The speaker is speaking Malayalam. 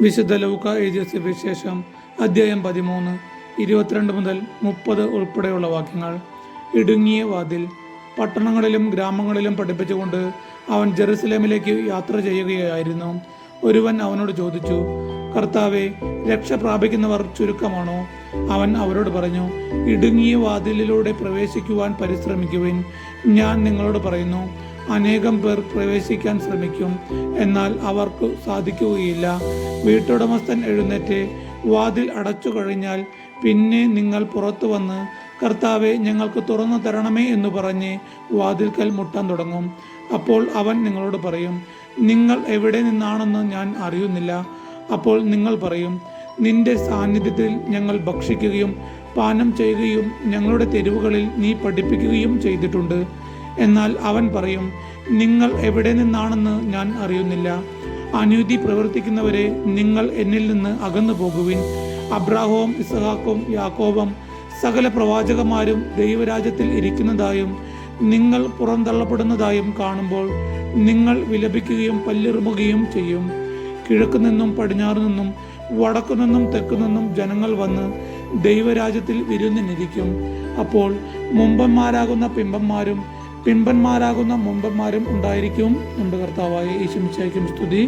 വിശുദ്ധ ലൂക്ക എഴുതിയ സുവിശേഷം അധ്യായം 13 22 മുതൽ 30 ഉൾപ്പെടെയുള്ള വാക്യങ്ങൾ. ഇടുങ്ങിയ വാതിൽ. പട്ടണങ്ങളിലും ഗ്രാമങ്ങളിലും പഠിപ്പിച്ചുകൊണ്ട് അവൻ ജെറുസലേമിലേക്ക് യാത്ര ചെയ്യുകയായിരുന്നു. ഒരുവൻ അവനോട് ചോദിച്ചു, കർത്താവെ, രക്ഷ പ്രാപിക്കുന്നവർ ചുരുക്കമാണോ? അവൻ അവരോട് പറഞ്ഞു, ഇടുങ്ങിയ വാതിലിലൂടെ പ്രവേശിക്കുവാൻ പരിശ്രമിക്കുവിൻ. ഞാൻ നിങ്ങളോട് പറയുന്നു, അനേകം പേർ പ്രവേശിക്കാൻ ശ്രമിക്കും, എന്നാൽ അവർക്ക് സാധിക്കുകയില്ല. വീട്ടുടമസ്ഥൻ എഴുന്നേറ്റ് വാതിൽ അടച്ചു കഴിഞ്ഞാൽ പിന്നെ നിങ്ങൾ പുറത്തു വന്ന്, കർത്താവെ, ഞങ്ങൾക്ക് തുറന്നു തരണമേ എന്ന് പറഞ്ഞ് വാതിൽക്കൽ മുട്ടാൻ തുടങ്ങും. അപ്പോൾ അവൻ നിങ്ങളോട് പറയും, നിങ്ങൾ എവിടെ നിന്നാണെന്ന് ഞാൻ അറിയുന്നില്ല. അപ്പോൾ നിങ്ങൾ പറയും, നിന്റെ സാന്നിധ്യത്തിൽ ഞങ്ങൾ ഭക്ഷിക്കുകയും പാനം ചെയ്യുകയും ഞങ്ങളുടെ തെരുവുകളിൽ നീ പഠിപ്പിക്കുകയും ചെയ്തിട്ടുണ്ട്. എന്നാൽ അവൻ പറയും, നിങ്ങൾ എവിടെ നിന്നാണെന്ന് ഞാൻ അറിയുന്നില്ല. അനീതി പ്രവർത്തിക്കുന്നവരെ, നിങ്ങൾ എന്നിൽ നിന്ന് അകന്നു പോകുവിൻ. അബ്രാഹവും ഇസ്ഹാക്കും യാക്കോബും സകല പ്രവാചകന്മാരും ദൈവരാജ്യത്തിൽ ഇരിക്കുന്നതായും നിങ്ങൾ പുറന്തള്ളപ്പെടുന്നതായും കാണുമ്പോൾ നിങ്ങൾ വിലപിക്കുകയും പല്ലിറുമുകയും ചെയ്യും. കിഴക്കു നിന്നും പടിഞ്ഞാറു നിന്നും വടക്കു നിന്നും തെക്കു നിന്നും ജനങ്ങൾ വന്ന് ദൈവരാജ്യത്തിൽ വിരുന്നിനിരിക്കും. അപ്പോൾ മുമ്പന്മാരാകുന്ന പിമ്പന്മാരും പിമ്പന്മാരാകുന്ന മുമ്പന്മാരും ഉണ്ടായിരിക്കും. നമ്മുടെ കർത്താവായ യേശു മിശിഹായ്ക്കും സ്തുതി.